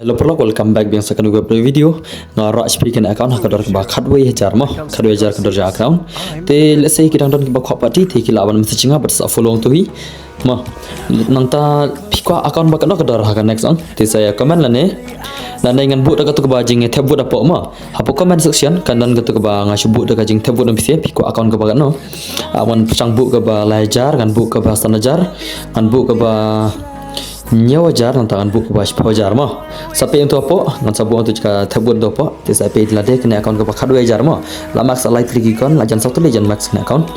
Hello pula, welcome back biang second video ngara speaking account hakadar ba khadwe hajar ma khadwe hajar kadar ja account te let's say kita don ba khopati te kila ban messaging ba sa follow to hi ma nangta pikwa account ba kadar hakan next on te saya comment la ne dan dengan bu daga tu ba jing tab bu dapo ma hapo comment section kan dan gatu ba ngasubu daga jing tab bu dan pise pikwa account ka ba no awan pasang bu ka ba lajar kan bu ka ba stanajar kan bu ka ba nyawa jar nanti buku bahas pajar mah. Sampai untuk apa? Nanti sabu untuk jika tabur untuk apa? Tiada sampai dilade kena account kepak kadua jar mah. Lama saya like lagi kan, lajan satu lajan max kena account.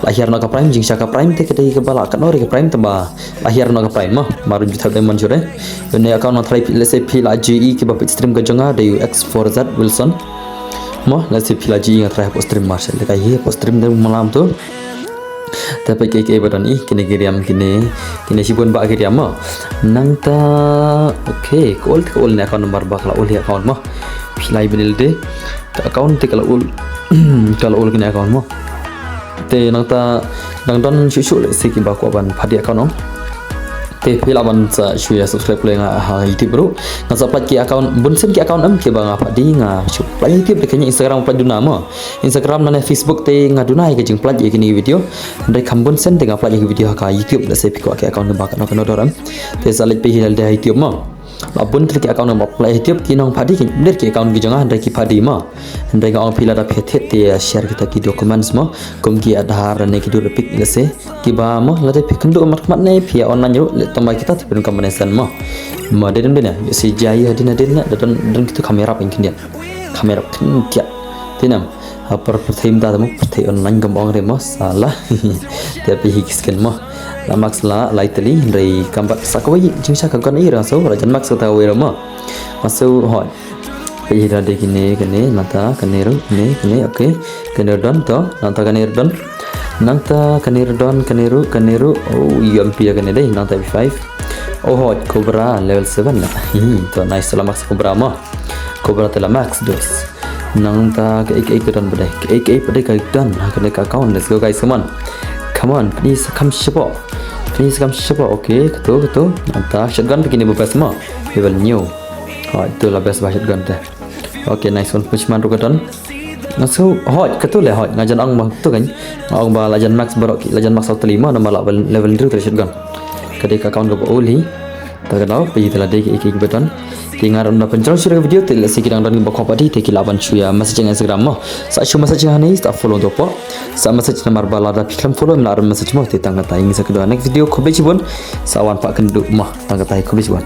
Lahir nak prime, jing syaka prime, te kedai kebala kan orang ke prime tambah lahir nak prime mah. Maru juta diamond jure. Ini account nanti try let's say pil AGE kebab stream kejonga dari UX4Z Wilson. Mah, let's say pil AGE yang try post stream Marshall. Dekai hi post stream dari malam tu. Tapi keke badan kini giriam kini sibun bak giriam mah nangta okay call ni account nomor bakal uli account mah pilai benil de account te kalau ul kini account mah te nangta nangdan susu le siki baku aban padi account no te pilaban sa shuya subscribe le nga YouTube bro nga sapat ki account bunsen ki account am ke bang apa di nga shu play YouTube dekanya Instagram plat duna ma Instagram nane Facebook te nga duna ke jing plat ye kini video ndai khambun sen te nga plat ye video ka YouTube la se piko ke account ba kana kana doram te salit pe hilal de YouTube ma labun ki account ba play YouTube ki nong padi ki der ki account ki janga ndai ki padi ma ndai ga ong pila da phethet te share kita ki documents ma kum ki adhar ne ki do pic le se ki ba ma la de pic ndo mat ne pia online ro le tambah kita tu pun combination ma den bena si jaya hadina den dan kita kamera pengkin dia kamera kia tinam per pertim da mu perti online gambang re ma salah tapi hikiskan ma la max la lightly dari kambat sakawai jingsa kan ira so rajan max ta we ma masu hot pe ira de kini nata kaneru kini okay kaneru don to nata kaneru don nanta kaneru oh UMP ya kene deh nanta B5 oh hot cobra level 7 lah to nice la max cobra ma cobra tela max dos nanta ke don bedai ke bedai ka don kene ka account let's go guys come on please come support okay ketu nanta shotgun begini bebas ma level new oh itu lah best shotgun teh okay nice one punchman rugadon so hot ketu le hot ngajan ang tu kan ang ba lajan max barok lajan max 5 nama level 2 terus shotgun kadai ka account go oli tagalaw pe itala de ke beton tingar unda pencron share video tel sikidang dan ba khopati te kilaban chuya message Instagram mo sa shu message hani sta follow do po sa message namar bala da piklam follow nar message mo te tangga tai ngisa kedua next video khobe chibon sawan pak kenduk mah tangga tai khobe chibon